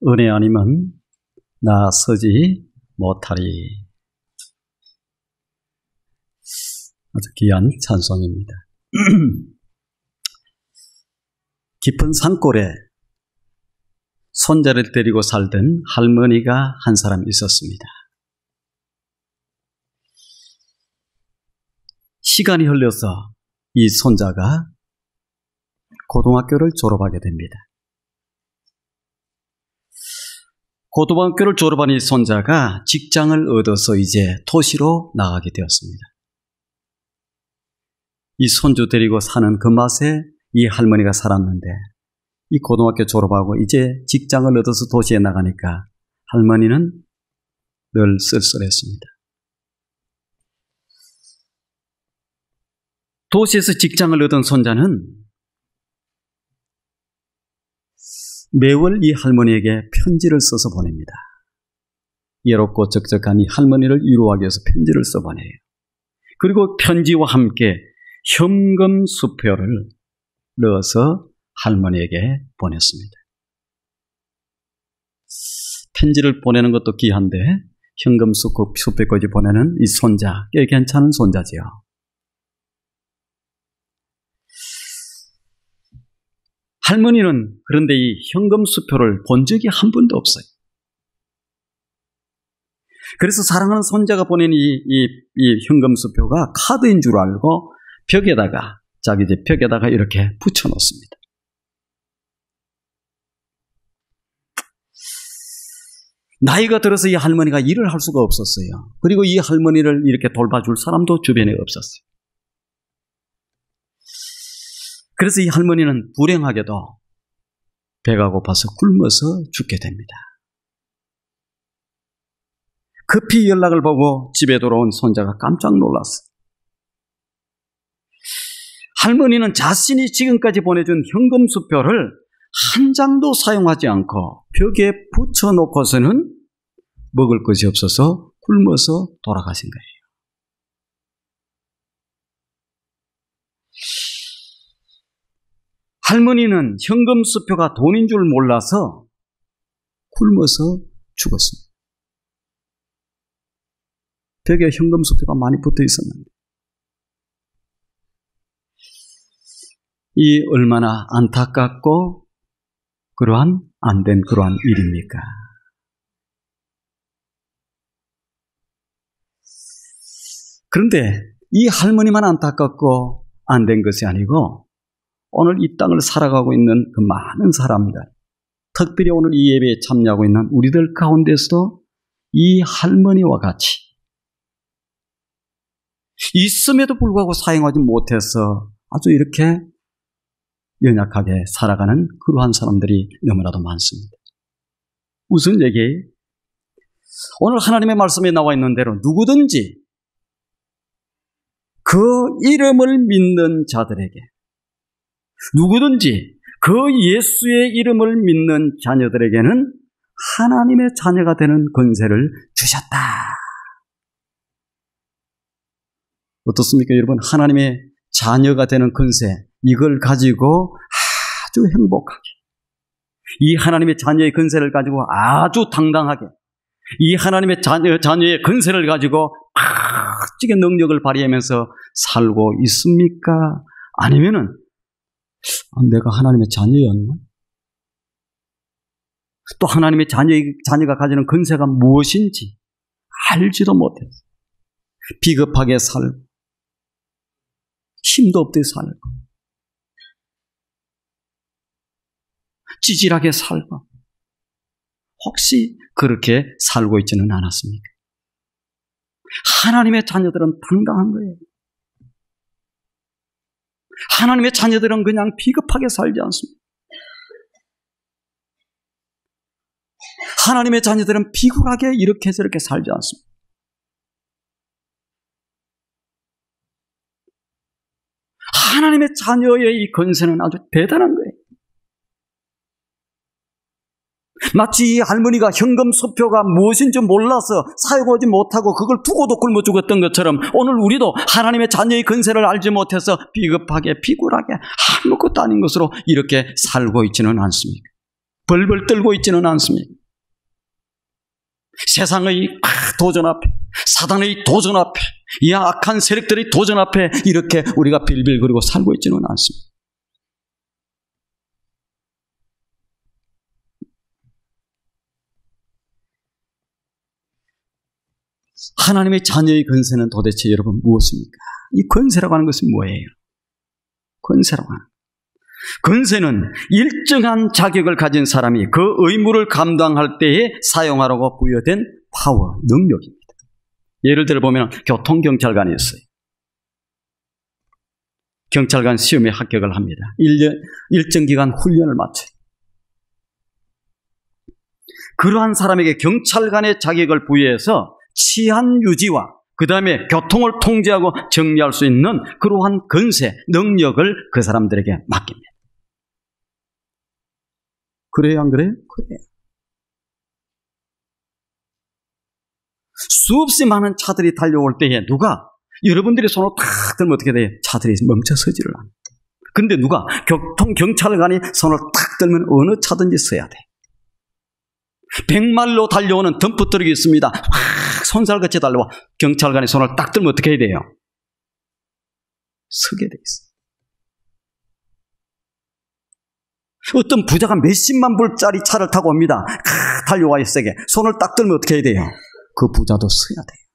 은혜 아니면 나 서지 못하리. 아주 귀한 찬송입니다. 깊은 산골에 손자를 데리고 살던 할머니가 한 사람 있었습니다. 시간이 흘러서 이 손자가 고등학교를 졸업하게 됩니다. 고등학교를 졸업한 이 손자가 직장을 얻어서 이제 도시로 나가게 되었습니다. 이 손주 데리고 사는 그 맛에 이 할머니가 살았는데, 이 고등학교 졸업하고 이제 직장을 얻어서 도시에 나가니까 할머니는 늘 쓸쓸했습니다. 도시에서 직장을 얻은 손자는 매월 이 할머니에게 편지를 써서 보냅니다. 예롭고 적적한 이 할머니를 위로하기 위해서 편지를 써보내요. 그리고 편지와 함께 현금 수표를 넣어서 할머니에게 보냈습니다. 편지를 보내는 것도 귀한데 현금 수표까지 보내는 이 손자, 꽤 괜찮은 손자지요. 할머니는 그런데 이 현금 수표를 본 적이 한 번도 없어요. 그래서 사랑하는 손자가 보낸 이 현금 수표가 카드인 줄 알고 자기 집 벽에다가 이렇게 붙여놓습니다. 나이가 들어서 이 할머니가 일을 할 수가 없었어요. 그리고 이 할머니를 이렇게 돌봐줄 사람도 주변에 없었어요. 그래서 이 할머니는 불행하게도 배가 고파서 굶어서 죽게 됩니다. 급히 연락을 보고 집에 돌아온 손자가 깜짝 놀랐어요. 할머니는 자신이 지금까지 보내준 현금 수표를 한 장도 사용하지 않고 벽에 붙여놓고서는 먹을 것이 없어서 굶어서 돌아가신 거예요. 할머니는 현금 수표가 돈인 줄 몰라서 굶어서 죽었습니다. 벽에 현금 수표가 많이 붙어 있었는데, 이 얼마나 안타깝고 안 된 그러한 일입니까? 그런데 이 할머니만 안타깝고 안 된 것이 아니고 오늘 이 땅을 살아가고 있는 그 많은 사람들, 특별히 오늘 이 예배에 참여하고 있는 우리들 가운데서도 이 할머니와 같이 있음에도 불구하고 사용하지 못해서 아주 이렇게 연약하게 살아가는 그러한 사람들이 너무나도 많습니다. 무슨 얘기예요? 오늘 하나님의 말씀에 나와 있는 대로 누구든지 그 이름을 믿는 자들에게, 누구든지 그 예수의 이름을 믿는 자녀들에게는 하나님의 자녀가 되는 권세를 주셨다. 어떻습니까, 여러분? 하나님의 자녀가 되는 권세, 이걸 가지고 아주 행복하게, 이 하나님의 자녀의 권세를 가지고 아주 당당하게, 이 하나님의 자녀의 권세를 가지고 멋지게 능력을 발휘하면서 살고 있습니까? 아니면은 내가 하나님의 자녀였나? 또 하나님의 자녀가 가지는 권세가 무엇인지 알지도 못해서 비겁하게 살고 힘도 없게 살고 찌질하게 살고, 혹시 그렇게 살고 있지는 않았습니까? 하나님의 자녀들은 당당한 거예요. 하나님의 자녀들은 그냥 비겁하게 살지 않습니다. 하나님의 자녀들은 비굴하게 이렇게 저렇게 살지 않습니다. 하나님의 자녀의 이 권세는 아주 대단한 거예요. 마치 이 할머니가 현금 수표가 무엇인지 몰라서 사용하지 못하고 그걸 두고도 굶어 죽었던 것처럼 오늘 우리도 하나님의 자녀의 권세를 알지 못해서 비겁하게 비굴하게 아무것도 아닌 것으로 이렇게 살고 있지는 않습니까? 벌벌 떨고 있지는 않습니다. 세상의 도전 앞에, 사단의 도전 앞에, 이 악한 세력들의 도전 앞에 이렇게 우리가 빌빌거리고 살고 있지는 않습니다. 하나님의 자녀의 권세는 도대체 여러분 무엇입니까? 이 권세라고 하는 것은 뭐예요? 권세라고 하는 권세는 일정한 자격을 가진 사람이 그 의무를 감당할 때에 사용하라고 부여된 파워, 능력입니다. 예를 들어 보면 교통경찰관이 있어요. 경찰관 시험에 합격을 합니다. 일정 기간 훈련을 마쳐요. 그러한 사람에게 경찰관의 자격을 부여해서 치안 유지와 그 다음에 교통을 통제하고 정리할 수 있는 그러한 권세, 능력을 그 사람들에게 맡깁니다. 그래요, 안 그래요? 그래요. 수없이 많은 차들이 달려올 때에 누가 여러분들이 손을 탁 들면 어떻게 돼요? 차들이 멈춰서지를 않아요. 그런데 누가 교통경찰관이 손을 탁 들면 어느 차든지 서야 돼. 100마일로 달려오는 덤프트럭이 있습니다. 확 손살같이 달려와 경찰관이 손을 딱 들면 어떻게 해야 돼요? 서게 돼 있어요. 어떤 부자가 몇십만 불짜리 차를 타고 옵니다. 달려와요, 세게. 손을 딱 들면 어떻게 해야 돼요? 그 부자도 서야 돼요.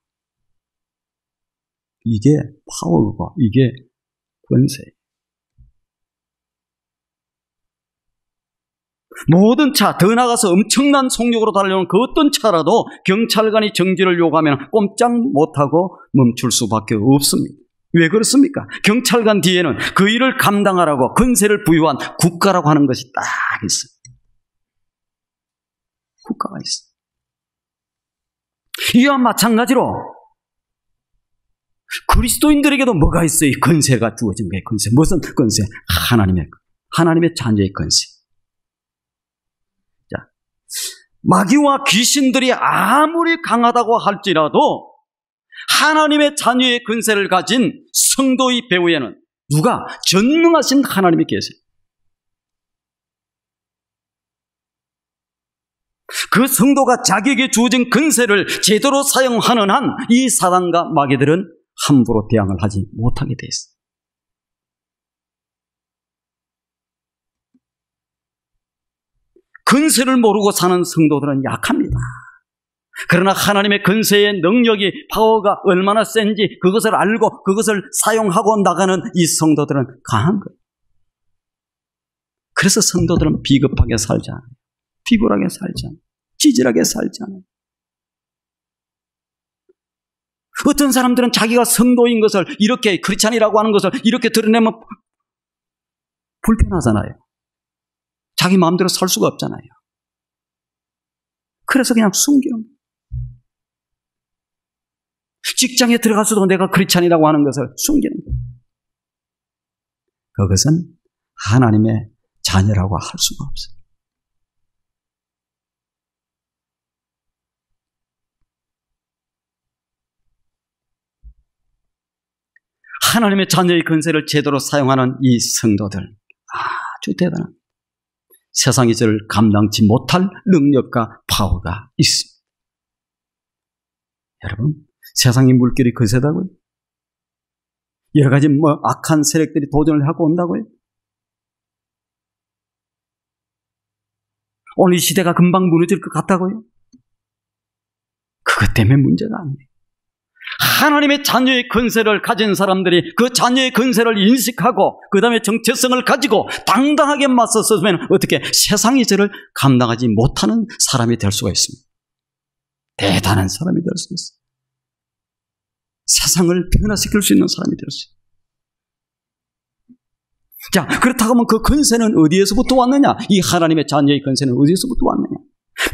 이게 파워고, 이게 권세예요. 모든 차, 더 나가서 엄청난 속력으로 달려오는 그 어떤 차라도 경찰관이 정지를 요구하면 꼼짝 못하고 멈출 수밖에 없습니다. 왜 그렇습니까? 경찰관 뒤에는 그 일을 감당하라고 권세를 부여한 국가라고 하는 것이 딱 있어요. 국가가 있어요. 이와 마찬가지로 그리스도인들에게도 뭐가 있어요? 이 권세가 주어진 거예요. 권세. 무슨 권세? 하나님의 자녀의 권세. 자, 마귀와 귀신들이 아무리 강하다고 할지라도 하나님의 자녀의 권세를 가진 성도의 배후에는 누가? 전능하신 하나님이 계세요. 그 성도가 자기에게 주어진 권세를 제대로 사용하는 한 이 사단과 마귀들은 함부로 대항을 하지 못하게 돼 있어요. 권세를 모르고 사는 성도들은 약합니다. 그러나 하나님의 권세의 능력이, 파워가 얼마나 센지 그것을 알고 그것을 사용하고 나가는 이 성도들은 강한 거예요. 그래서 성도들은 비겁하게 살지 않아요. 비굴하게 살지 않아요. 찌질하게 살지 않아요. 어떤 사람들은 자기가 성도인 것을, 이렇게 크리스찬이라고 하는 것을 이렇게 드러내면 불편하잖아요. 자기 마음대로 살 수가 없잖아요. 그래서 그냥 숨기는 거예요. 직장에 들어가서도 내가 크리스찬이라고 하는 것을 숨기는 거예요. 그것은 하나님의 자녀라고 할 수가 없어요. 하나님의 자녀의 권세를 제대로 사용하는 이 성도들, 아주 대단한, 세상이 저를 감당치 못할 능력과 파워가 있습니다. 여러분, 세상의 물결이 거세다고요? 여러 가지 악한 세력들이 도전을 하고 온다고요? 오늘 이 시대가 금방 무너질 것 같다고요? 그것 때문에 문제가 아니에요. 하나님의 자녀의 권세를 가진 사람들이 그 자녀의 권세를 인식하고 그 다음에 정체성을 가지고 당당하게 맞섰으면 어떻게 세상이 저를 감당하지 못하는 사람이 될 수가 있습니다. 대단한 사람이 될 수 있어요. 세상을 변화시킬 수 있는 사람이 될 수 있어요. 자, 그렇다고 하면 그 권세는 어디에서부터 왔느냐? 이 하나님의 자녀의 권세는 어디에서부터 왔느냐?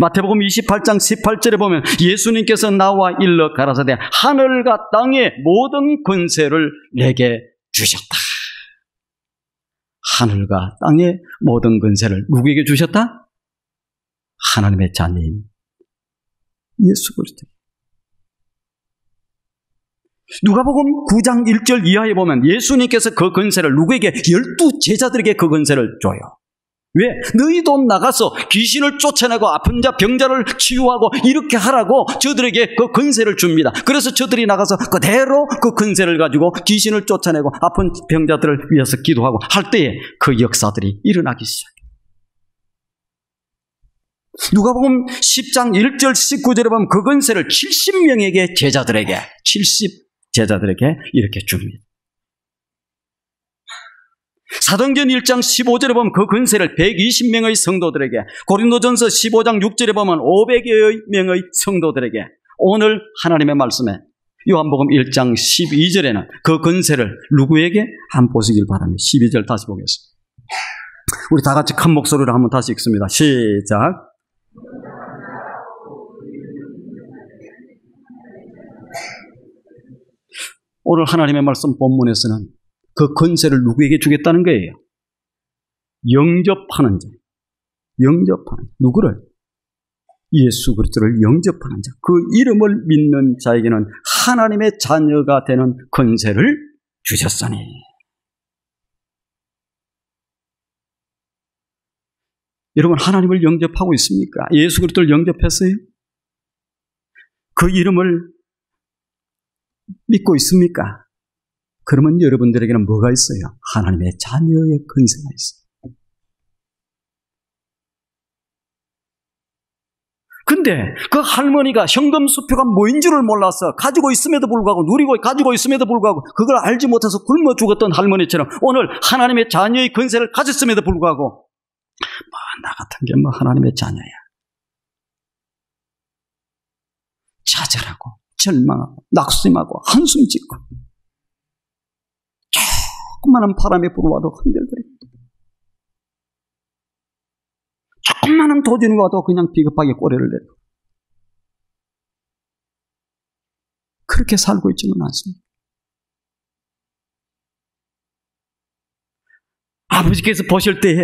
마태복음 28장 18절에 보면 예수님께서 나와 일러 가라사대 하늘과 땅의 모든 권세를 내게 주셨다. 하늘과 땅의 모든 권세를 누구에게 주셨다? 하나님의 자녀인 예수 그리스도. 누가복음 9장 1절 이하에 보면 예수님께서 그 권세를 누구에게? 12 제자들에게 그 권세를 줘요. 왜? 너희도 나가서 귀신을 쫓아내고 아픈 자, 병자를 치유하고 이렇게 하라고 저들에게 그 권세를 줍니다. 그래서 저들이 나가서 그대로 그 권세를 가지고 귀신을 쫓아내고 아픈 병자들을 위해서 기도하고 할 때에 그 역사들이 일어나기 시작해요. 누가복음 10장 1절 19절에 보면 그 권세를 70명에게 제자들에게 이렇게 줍니다. 사도행전 1장 15절에 보면 그 권세를 120명의 성도들에게, 고린도전서 15장 6절에 보면 500여 명의 성도들에게, 오늘 하나님의 말씀에 요한복음 1장 12절에는 그 권세를 누구에게? 한번 보시길 바랍니다. 12절 다시 보겠습니다. 우리 다 같이 큰 목소리로 한번 다시 읽습니다. 시작. 오늘 하나님의 말씀 본문에서는 그 권세를 누구에게 주겠다는 거예요? 영접하는 자. 누구를? 예수 그리스도를 영접하는 자. 그 이름을 믿는 자에게는 하나님의 자녀가 되는 권세를 주셨으니. 여러분, 하나님을 영접하고 있습니까? 예수 그리스도를 영접했어요? 그 이름을 믿고 있습니까? 그러면 여러분들에게는 뭐가 있어요? 하나님의 자녀의 권세가 있어요. 근데 그 할머니가 현금 수표가 뭐인 줄을 몰라서 가지고 있음에도 불구하고, 누리고 가지고 있음에도 불구하고 그걸 알지 못해서 굶어 죽었던 할머니처럼 오늘 하나님의 자녀의 권세를 가졌음에도 불구하고 나 같은 게 하나님의 자녀야. 좌절하고 절망하고 낙심하고 한숨 짓고 조그마한 바람이 불어와도 흔들거리고 조그마한 도전이 와도 그냥 비겁하게 꼬리를 내고 그렇게 살고 있지는 않습니다. 아버지께서 보실 때에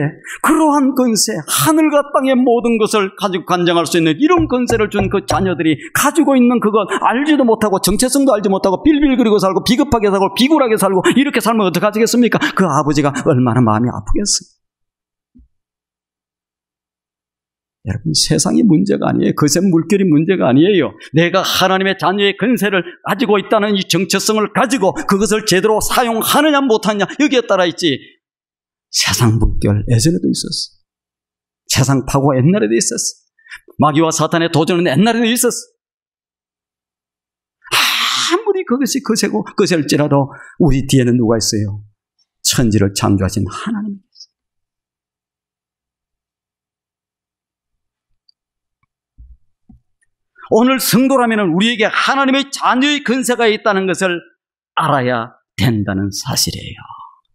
그러한 권세, 하늘과 땅의 모든 것을 가지고 관장할 수 있는 이런 권세를 준 그 자녀들이 가지고 있는 그것 알지도 못하고 정체성도 알지 못하고 빌빌거리고 살고 비겁하게 살고 비굴하게 살고 이렇게 살면 어떡하시겠습니까? 그 아버지가 얼마나 마음이 아프겠어요. 여러분, 세상이 문제가 아니에요. 거센 물결이 문제가 아니에요. 내가 하나님의 자녀의 권세를 가지고 있다는 이 정체성을 가지고 그것을 제대로 사용하느냐 못하느냐 여기에 따라 있지. 세상 물결 예전에도 있었어. 세상 파고가 옛날에도 있었어. 마귀와 사탄의 도전은 옛날에도 있었어. 아무리 그것이 거세고 거셀지라도 우리 뒤에는 누가 있어요? 천지를 창조하신 하나님이 있어요. 오늘 성도라면 우리에게 하나님의 자녀의 권세가 있다는 것을 알아야 된다는 사실이에요.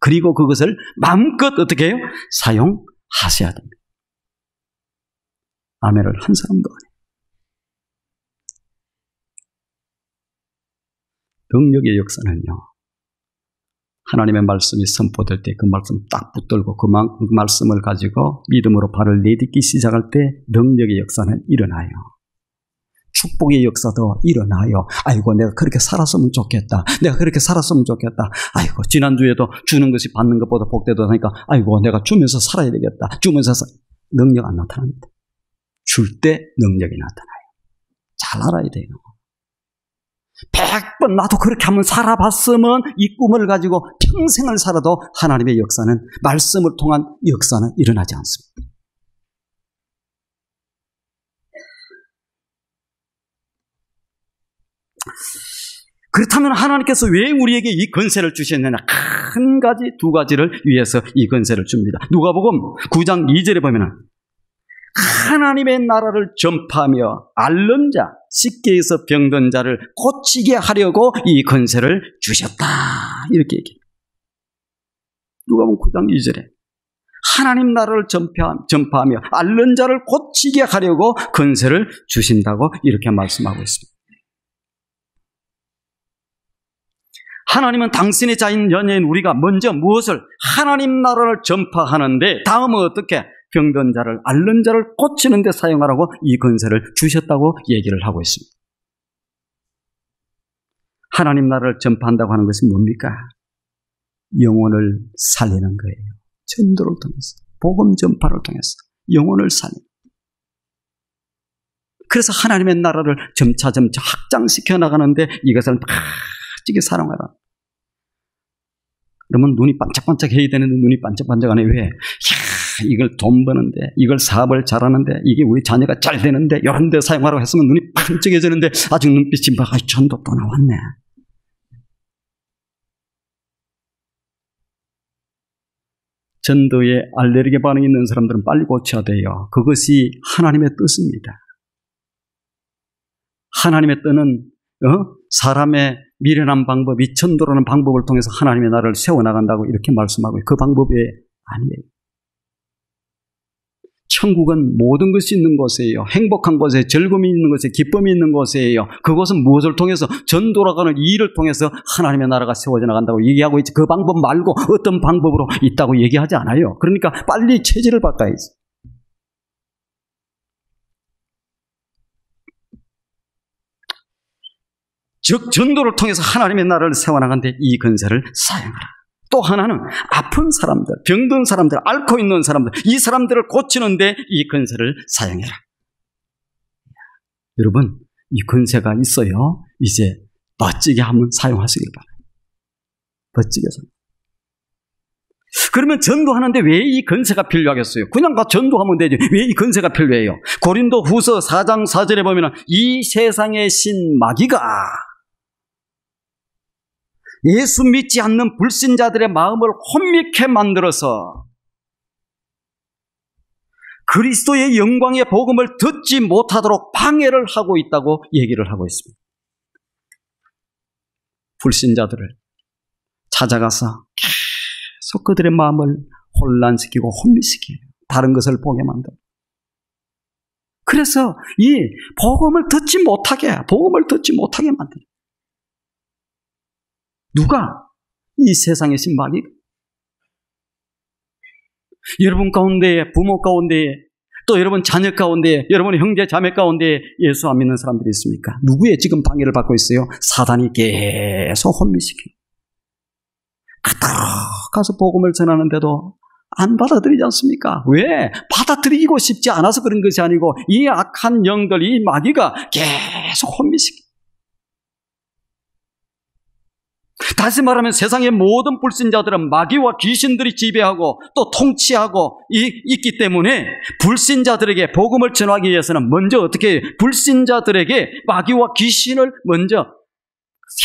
그리고 그것을 마음껏 어떻게 해요? 사용하셔야 됩니다. 아멘을 한 사람도 안 해요. 능력의 역사는요, 하나님의 말씀이 선포될 때 그 말씀 딱 붙들고 그 말씀을 가지고 믿음으로 발을 내딛기 시작할 때 능력의 역사는 일어나요. 축복의 역사도 일어나요. 아이고, 내가 그렇게 살았으면 좋겠다. 내가 그렇게 살았으면 좋겠다. 아이고, 지난주에도 주는 것이 받는 것보다 복되다 하니까 아이고, 내가 주면서 살아야 되겠다. 주면서 능력 안 나타납니다. 줄 때 능력이 나타나요. 잘 알아야 돼요. 100번 나도 그렇게 한번 살아봤으면 이 꿈을 가지고 평생을 살아도 하나님의 역사는, 말씀을 통한 역사는 일어나지 않습니다. 그렇다면 하나님께서 왜 우리에게 이 권세를 주셨느냐? 한 가지, 두 가지를 위해서 이 권세를 줍니다. 누가복음 9장 2절에 보면은 하나님의 나라를 전파하며 앓는 자, 쉽게 해서 병든 자를 고치게 하려고 이 권세를 주셨다. 이렇게 얘기해요. 누가복음 9장 2절에 하나님 나라를 전파하며 앓는 자를 고치게 하려고 권세를 주신다고 이렇게 말씀하고 있습니다. 하나님은 당신의 자인 연예인 우리가 먼저 무엇을? 하나님 나라를 전파하는데 다음은 어떻게? 병든 자를, 앓는 자를 고치는 데 사용하라고 이 권세를 주셨다고 얘기를 하고 있습니다. 하나님 나라를 전파한다고 하는 것은 뭡니까? 영혼을 살리는 거예요. 전도를 통해서. 복음 전파를 통해서 영혼을 살려. 그래서 하나님의 나라를 점차 확장시켜 나가는데 이것을 빠지게 사랑하라. 그러면 눈이 반짝반짝 해야 되는데 눈이 반짝반짝 안 해. 왜? 이걸 돈 버는데, 이걸 사업을 잘하는데, 이게 우리 자녀가 잘 되는데 이런 데 사용하라고 했으면 눈이 반짝해지는데 아직 눈빛이 막 전도 또 나왔네. 전도에 알레르기 반응이 있는 사람들은 빨리 고쳐야 돼요. 그것이 하나님의 뜻입니다. 하나님의 뜻은 사람의 미련한 방법이 전도라는 방법을 통해서 하나님의 나라를 세워나간다고 이렇게 말씀하고 그 방법이 아니에요. 천국은 모든 것이 있는 곳이에요. 행복한 곳에 즐거움이 있는 곳에 기쁨이 있는 곳이에요. 그것은 무엇을 통해서 전도라고 하는 이 일을 통해서 하나님의 나라가 세워져 나간다고 얘기하고 있지 그 방법 말고 어떤 방법으로 있다고 얘기하지 않아요. 그러니까 빨리 체질을 바꿔야지. 즉 전도를 통해서 하나님의 나라를 세워나가는데 이 근세를 사용하라. 또 하나는 아픈 사람들, 병든 사람들, 앓고 있는 사람들, 이 사람들을 고치는데 이 근세를 사용해라. 여러분, 이 근세가 있어요. 이제 멋지게 한번 사용하시길 바랍니다. 멋지게 사용. 그러면 전도하는데 왜 이 근세가 필요하겠어요? 그냥 전도하면 되죠. 왜 이 근세가 필요해요? 고린도 후서 4장 4절에 보면 이 세상의 신 마귀가 예수 믿지 않는 불신자들의 마음을 혼미케 만들어서 그리스도의 영광의 복음을 듣지 못하도록 방해를 하고 있다고 얘기를 하고 있습니다. 불신자들을 찾아가서 계속 그들의 마음을 혼란시키고 혼미시키고 다른 것을 보게 만들어요. 그래서 이 복음을 듣지 못하게 만들어요. 누가? 이 세상의 신마귀. 여러분 가운데에, 부모 가운데에, 또 여러분 자녀 가운데에, 여러분의 형제 자매 가운데에 예수 안 믿는 사람들이 있습니까? 누구의 지금 방해를 받고 있어요? 사단이 계속 혼미시켜요. 가서 복음을 전하는데도 안 받아들이지 않습니까? 왜? 받아들이고 싶지 않아서 그런 것이 아니고 이 악한 영들, 이 마귀가 계속 혼미시켜요. 다시 말하면 세상의 모든 불신자들은 마귀와 귀신들이 지배하고 또 통치하고 있기 때문에 불신자들에게 복음을 전하기 위해서는 먼저 어떻게 해요? 불신자들에게 마귀와 귀신을 먼저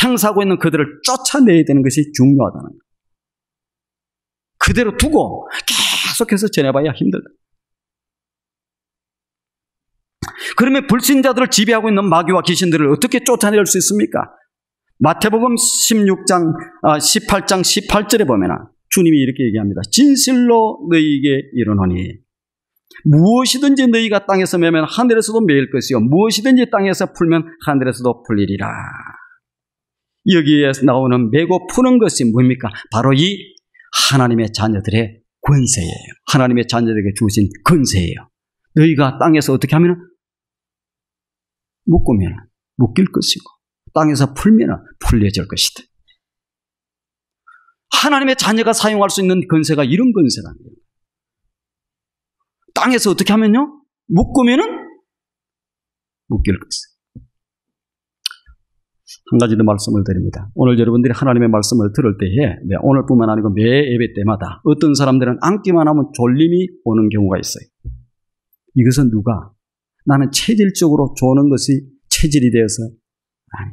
향사하고 있는 그들을 쫓아내야 되는 것이 중요하다는 거예요. 그대로 두고 계속해서 전해봐야 힘들다. 그러면 불신자들을 지배하고 있는 마귀와 귀신들을 어떻게 쫓아낼 수 있습니까? 마태복음 18장 18절에 보면 주님이 이렇게 얘기합니다. 진실로 너희에게 이르노니 무엇이든지 너희가 땅에서 매면 하늘에서도 매일 것이요 무엇이든지 땅에서 풀면 하늘에서도 풀리리라. 여기에 나오는 매고 푸는 것이 뭡니까? 바로 이 하나님의 자녀들의 권세예요. 하나님의 자녀들에게 주신 권세예요. 너희가 땅에서 어떻게 하면 묶으면 묶일 것이고 땅에서 풀면 풀려질 것이다. 하나님의 자녀가 사용할 수 있는 권세가 이런 권세라는 거예요. 땅에서 어떻게 하면요? 묶으면은 묶일 것이다. 한 가지 더 말씀을 드립니다. 오늘 여러분들이 하나님의 말씀을 들을 때에 오늘뿐만 아니고 매 예배 때마다 어떤 사람들은 앉기만 하면 졸림이 오는 경우가 있어요. 이것은 누가? 나는 체질적으로 조는 것이 체질이 되어서 아니.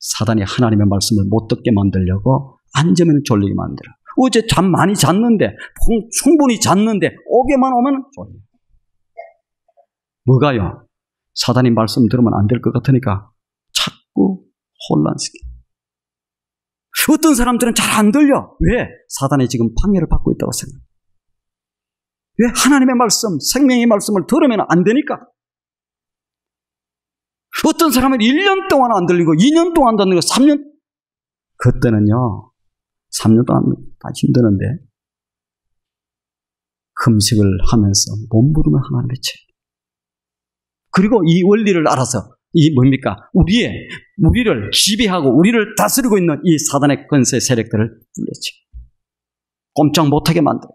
사단이 하나님의 말씀을 못 듣게 만들려고 앉으면 졸리게 만들어. 어제 잠 많이 잤는데 충분히 잤는데 오게만 오면 졸려. 뭐가요? 사단이 말씀 들으면 안 될 것 같으니까 자꾸 혼란시켜. 어떤 사람들은 잘 안 들려. 왜? 사단이 지금 방해를 받고 있다고 생각해요. 왜? 하나님의 말씀, 생명의 말씀을 들으면 안 되니까. 어떤 사람은 1년 동안 안 들리고 2년 동안 안 들리고 3년 그때는요 3년 동안 다 힘드는데 금식을 하면서 몸부림을 하나님의 죄. 그리고 이 원리를 알아서 이 뭡니까? 우리를 지배하고 우리를 다스리고 있는 이 사단의 권세 세력들을 물리치 꼼짝 못하게 만들어.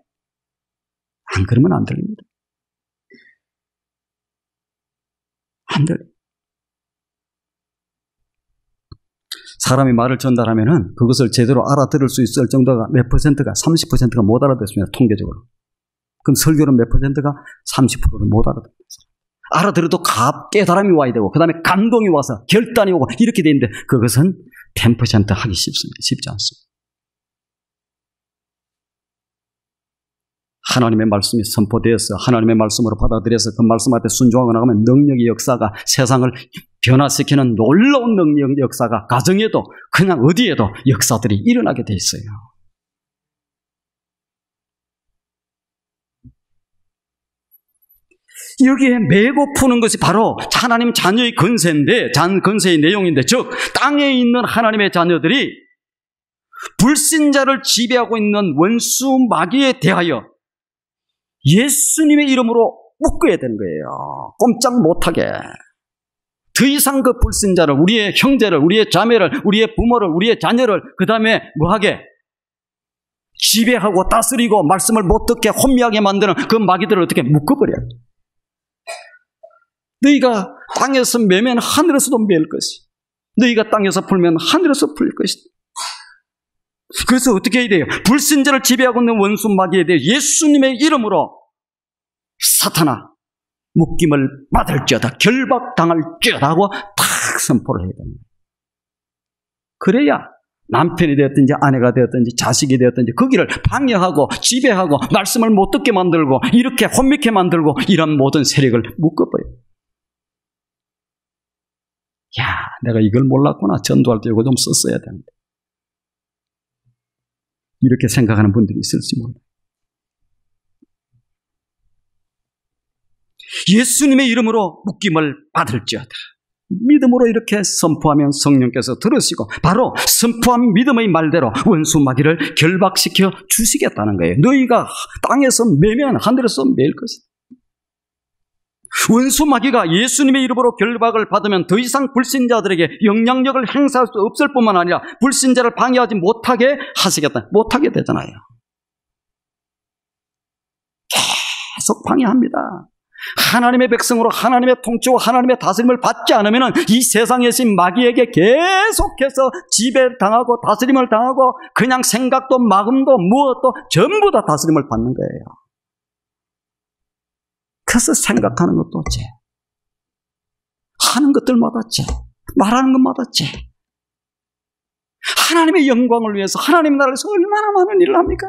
안 그러면 안 들립니다. 안 들려요. 사람이 말을 전달하면은 그것을 제대로 알아들을 수 있을 정도가 몇 퍼센트가 30%가 못 알아듣습니다. 통계적으로. 그럼 설교는 몇 퍼센트가 30%를 못 알아듣습니다. 알아들어도 깨달음이 와야 되고 그 다음에 감동이 와서 결단이 오고 이렇게 되는데 그것은 10% 하기 쉽지 않습니다. 하나님의 말씀이 선포되어서 하나님의 말씀으로 받아들여서 그 말씀 앞에 순종하고 나가면 능력의 역사가 세상을 변화시키는 놀라운 능력 역사가 가정에도 그냥 어디에도 역사들이 일어나게 돼 있어요. 여기에 메고 푸는 것이 바로 하나님 자녀의 건세인데, 건세의 내용인데, 즉 땅에 있는 하나님의 자녀들이 불신자를 지배하고 있는 원수 마귀에 대하여 예수님의 이름으로 묶어야 되는 거예요. 꼼짝 못하게. 더 이상 그 불신자를, 우리의 형제를, 우리의 자매를, 우리의 부모를, 우리의 자녀를 그 다음에 뭐하게? 지배하고 다스리고 말씀을 못 듣게 혼미하게 만드는 그 마귀들을 어떻게 묶어버려요. 너희가 땅에서 매면 하늘에서도 매일 것이, 너희가 땅에서 풀면 하늘에서 풀릴 것이다. 그래서 어떻게 해야 돼요? 불신자를 지배하고 있는 원수 마귀에 대해 예수님의 이름으로 사탄아 묶임을 받을지어다, 결박당할지어다 하고 탁 선포를 해야 됩니다. 그래야 남편이 되었든지 아내가 되었든지 자식이 되었든지 거기를 방해하고 지배하고 말씀을 못 듣게 만들고 이렇게 혼미케 만들고 이런 모든 세력을 묶어버려요. 야, 내가 이걸 몰랐구나. 전도할 때 이거 좀 썼어야 되는데. 이렇게 생각하는 분들이 있을지 몰라요. 예수님의 이름으로 묶임을 받을지어다. 믿음으로 이렇게 선포하면 성령께서 들으시고 바로 선포한 믿음의 말대로 원수 마귀를 결박시켜 주시겠다는 거예요. 너희가 땅에서 매면 하늘에서 매일 것이다. 원수 마귀가 예수님의 이름으로 결박을 받으면 더 이상 불신자들에게 영향력을 행사할 수 없을 뿐만 아니라 불신자를 방해하지 못하게 하시겠다. 못하게 되잖아요. 계속 방해합니다. 하나님의 백성으로 하나님의 통치와 하나님의 다스림을 받지 않으면 이 세상에 신 마귀에게 계속해서 지배당하고 다스림을 당하고 그냥 생각도 마음도 무엇도 전부 다 다스림을 받는 거예요. 그래서 생각하는 것도 죄, 하는 것들마다 죄, 말하는 것마다 죄. 하나님의 영광을 위해서 하나님 나라에서 얼마나 많은 일을 합니까?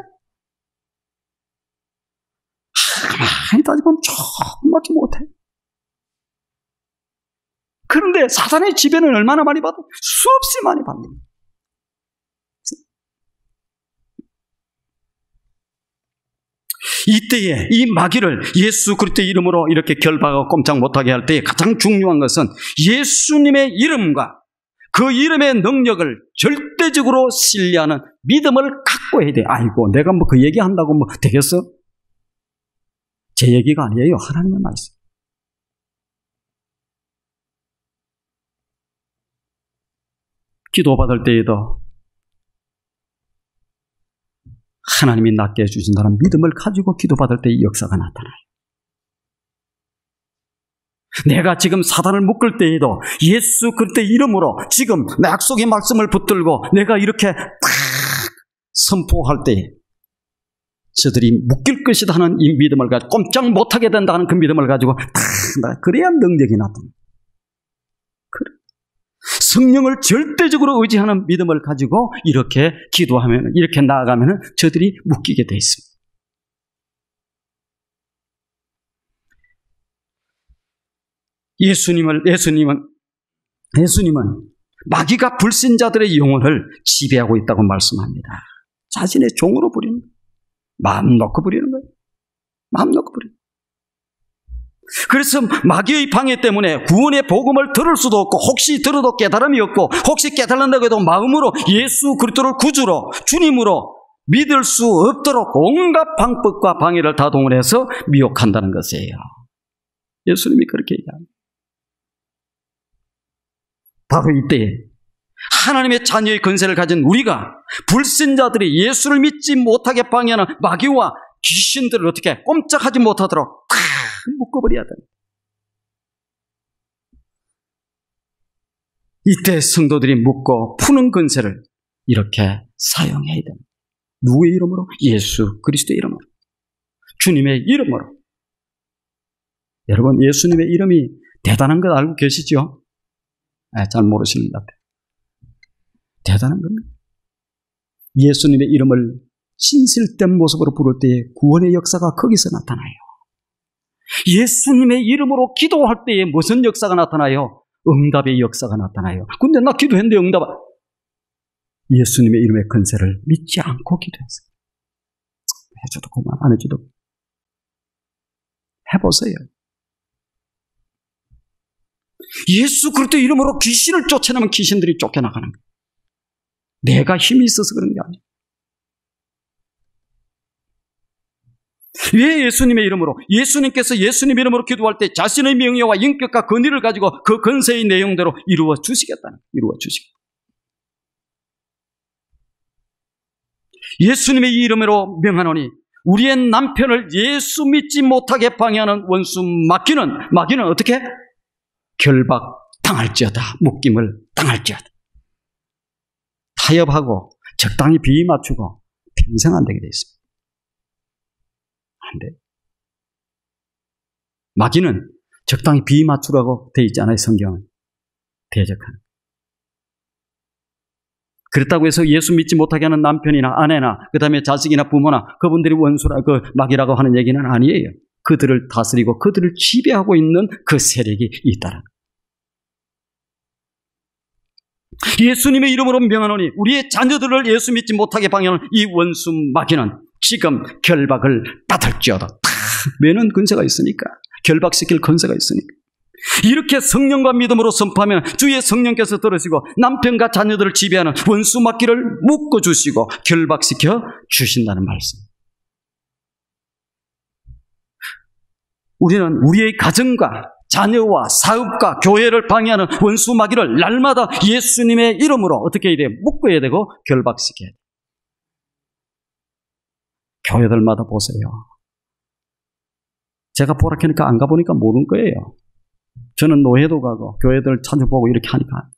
가만히 따지면 조금밖에 못해. 그런데 사탄의 지배는 얼마나 많이 받아? 수없이 많이 받는. 이때에 이 마귀를 예수 그리스도의 이름으로 이렇게 결박하고 꼼짝 못하게 할 때에 가장 중요한 것은 예수님의 이름과 그 이름의 능력을 절대적으로 신뢰하는 믿음을 갖고 해야 돼. 아이고, 내가 뭐 그 얘기한다고 뭐 되겠어? 제 얘기가 아니에요. 하나님의 말씀. 기도받을 때에도 하나님이 낫게 해주신다는 믿음을 가지고 기도받을 때의 역사가 나타나요. 내가 지금 사단을 묶을 때에도 예수 그리스도의 이름으로 지금 내 약속의 말씀을 붙들고 내가 이렇게 탁 선포할 때에 저들이 묶일 것이다 하는 이 믿음을 가지고 꼼짝 못하게 된다는 그 믿음을 가지고 탁 그래야 능력이 나타나요. 그래. 성령을 절대적으로 의지하는 믿음을 가지고 이렇게 기도하면, 이렇게 나아가면 저들이 묶이게 돼 있습니다. 예수님은 마귀가 불신자들의 영혼을 지배하고 있다고 말씀합니다. 자신의 종으로 부리는 거예요. 마음 놓고 부리는 거예요. 마음 놓고 부리는 거예요. 그래서 마귀의 방해 때문에 구원의 복음을 들을 수도 없고 혹시 들어도 깨달음이 없고 혹시 깨달는다고 해도 마음으로 예수 그리스도를 구주로 주님으로 믿을 수 없도록 온갖 방법과 방해를 다 동원해서 미혹한다는 것이에요. 예수님이 그렇게 얘기합니다. 바로 이때 하나님의 자녀의 권세를 가진 우리가 불신자들이 예수를 믿지 못하게 방해하는 마귀와 귀신들을 어떻게 꼼짝하지 못하도록 다 묶어버려야 됩니다. 이때 성도들이 묶고 푸는 권세를 이렇게 사용해야 됩니다. 누구의 이름으로? 예수 그리스도의 이름으로. 주님의 이름으로. 여러분, 예수님의 이름이 대단한 걸 알고 계시죠? 잘 모르시는 것 같아요. 대단한 겁니다. 예수님의 이름을 진실된 모습으로 부를 때에 구원의 역사가 거기서 나타나요. 예수님의 이름으로 기도할 때에 무슨 역사가 나타나요? 응답의 역사가 나타나요. 근데 나 기도했는데 응답. 예수님의 이름의 권세를 믿지 않고 기도했어요. 해줘도 그만, 안 해줘도 해보세요. 예수 그리스도 이름으로 귀신을 쫓아내면 귀신들이 쫓겨나가는 거예요. 내가 힘이 있어서 그런 게 아니에요. 왜 예수님의 이름으로? 예수님께서 예수님 이름으로 기도할 때 자신의 명예와 인격과 권위를 가지고 그 권세의 내용대로 이루어 주시겠다는, 이루어 주시겠다. 예수님의 이름으로 명하노니 우리의 남편을 예수 믿지 못하게 방해하는 원수 마귀는 어떻게? 결박당할지어다. 묶임을 당할지어다. 타협하고 적당히 비위 맞추고 평생 안 되게 돼 있습니다. 안 돼. 마귀는 적당히 비위 맞추라고 돼 있지 않아요, 성경은. 대적하는. 그렇다고 해서 예수 믿지 못하게 하는 남편이나 아내나 그 다음에 자식이나 부모나 그분들이 원수라 그 마귀라고 하는 얘기는 아니에요. 그들을 다스리고 그들을 지배하고 있는 그 세력이 있다는. 예수님의 이름으로 명하노니 우리의 자녀들을 예수 믿지 못하게 방해하는 이 원수 마귀는 지금 결박을 받을지어다. 매는 권세가 있으니까, 결박시킬 권세가 있으니까. 이렇게 성령과 믿음으로 선포하면 주의 성령께서 들으시고 남편과 자녀들을 지배하는 원수 마귀를 묶어주시고 결박시켜 주신다는 말씀. 우리는 우리의 가정과 자녀와 사업과 교회를 방해하는 원수 마귀를 날마다 예수님의 이름으로 어떻게 해야 돼요? 묶어야 되고 결박시켜야 돼요. 교회들마다 보세요. 제가 보라 하니까 안 가보니까 모르는 거예요. 저는 노회도 가고 교회들 찾아보고 이렇게 하니까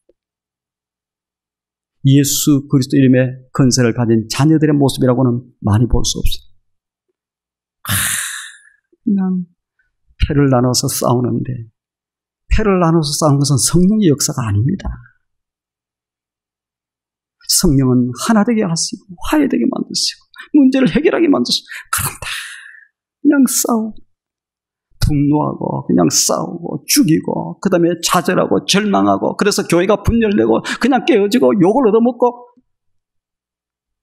예수 그리스도 이름의 권세를 가진 자녀들의 모습이라고는 많이 볼 수 없어요. 그냥 패를 나눠서 싸우는데, 패를 나눠서 싸우는 것은 성령의 역사가 아닙니다. 성령은 하나 되게 하시고 화해되게 만드시고 문제를 해결하게 만드시고, 그런다 그냥 싸우고 분노하고 그냥 싸우고 죽이고 그 다음에 좌절하고 절망하고, 그래서 교회가 분열되고 그냥 깨어지고 욕을 얻어먹고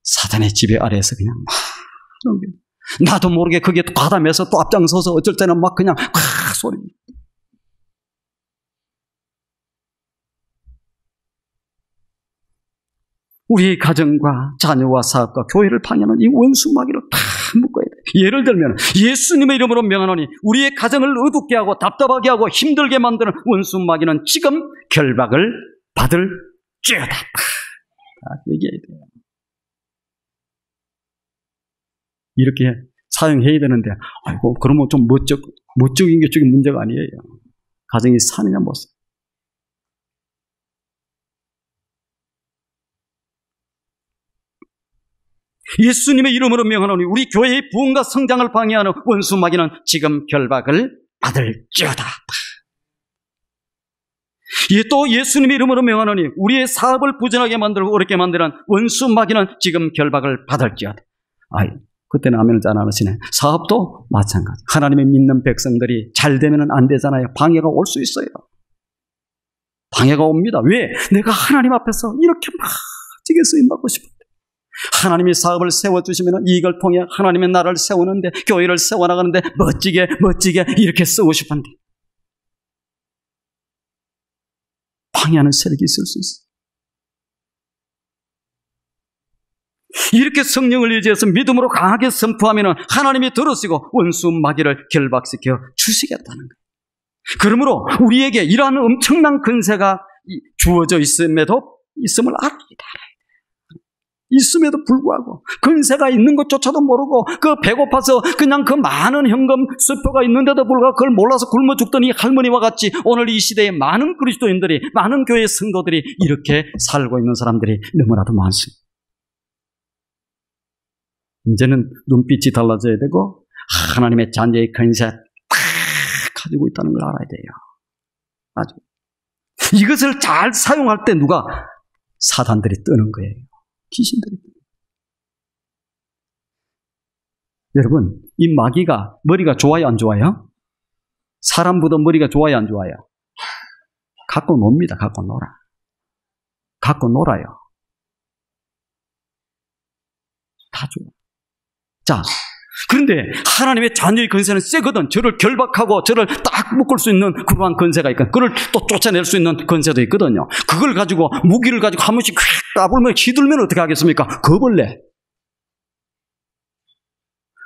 사단의 지배 아래에서 그냥 막 나도 모르게 거기에 또 가담해서 또 앞장서서 어쩔 때는 막 그냥 소리. 우리의 가정과 자녀와 사업과 교회를 방해하는 이 원수 마귀를 다 묶어야 돼. 예를 들면 예수님의 이름으로 명하노니 우리의 가정을 어둡게 하고 답답하게 하고 힘들게 만드는 원수 마귀는 지금 결박을 받을지어다. 다 얘기해야 돼요. 이렇게 사용해야 되는데, 아이고, 그러면 좀 멋쩍인 게 저게 문제가 아니에요. 가정이 사느냐 못 사. 예수님의 이름으로 명하노니 우리 교회의 부흥과 성장을 방해하는 원수 마귀는 지금 결박을 받을지어다. 또 예수님의 이름으로 명하노니 우리의 사업을 부진하게 만들고 어렵게 만드는 원수 마귀는 지금 결박을 받을지어다. 그때는 아멘을 잘 안 하시네. 사업도 마찬가지. 하나님의 믿는 백성들이 잘 되면 안 되잖아요. 방해가 올 수 있어요. 방해가 옵니다. 왜? 내가 하나님 앞에서 이렇게 멋지게 쓰임받고 싶은데, 하나님이 사업을 세워주시면 이걸 통해 하나님의 나라를 세우는데, 교회를 세워나가는데 멋지게 이렇게 쓰고 싶은데 방해하는 세력이 있을 수 있어요. 이렇게 성령을 의지해서 믿음으로 강하게 선포하면 하나님이 들으시고 원수 마귀를 결박시켜 주시겠다는 거예요. 그러므로 우리에게 이러한 엄청난 권세가 주어져 있음을 알아야 돼요. 있음에도 불구하고 근세가 있는 것조차도 모르고 그 배고파서 그냥 그 많은 현금 수표가 있는데도 불구하고 그걸 몰라서 굶어 죽던 이 할머니와 같이 오늘 이 시대에 많은 그리스도인들이, 많은 교회 성도들이 이렇게 살고 있는 사람들이 너무나도 많습니다. 이제는 눈빛이 달라져야 되고 하나님의 자녀의 근세 딱 가지고 있다는 걸 알아야 돼요. 아주 이것을 잘 사용할 때 누가? 사단들이 뜨는 거예요. 귀신들이. 여러분, 이 마귀가 머리가 좋아요, 안 좋아요? 사람보다 머리가 좋아요, 안 좋아요? 갖고 놉니다. 갖고 놀아. 갖고 놀아요. 다 좋아. 자, 그런데 하나님의 자녀의 근세는 세거든. 저를 결박하고 저를 딱 묶을 수 있는 그러한 근세가 있거든. 그걸 또 쫓아낼 수 있는 근세도 있거든요. 그걸 가지고, 무기를 가지고 한 번씩 까불면 휘둘면 어떻게 하겠습니까? 겁을 내.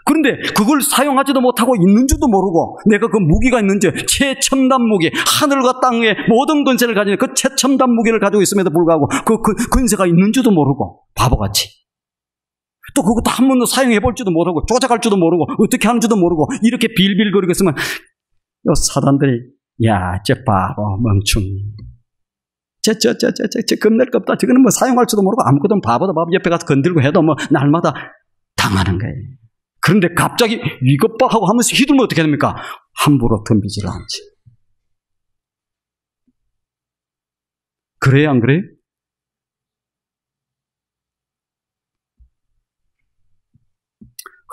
그런데 그걸 사용하지도 못하고 있는 줄도 모르고 내가 그 무기가 있는지, 최첨단 무기, 하늘과 땅의 모든 근세를 가진 그 최첨단 무기를 가지고 있음에도 불구하고 그 근세가 있는 줄도 모르고 바보같이, 또 그것도 한 번도 사용해볼지도 모르고 쫓아갈 줄도 모르고 어떻게 하는지도 모르고 이렇게 빌빌거리고 있으면 요 사단들이 야, 저 바보 멍충이, 저 겁낼 거 없다, 저거는 뭐 사용할지도 모르고 아무것도 바보다 바보, 옆에 가서 건들고 해도 뭐 날마다 당하는 거예요. 그런데 갑자기 이것 봐 하고 하면서 휘둘면 어떻게 됩니까? 함부로 덤비질 않지. 그래요, 안 그래요?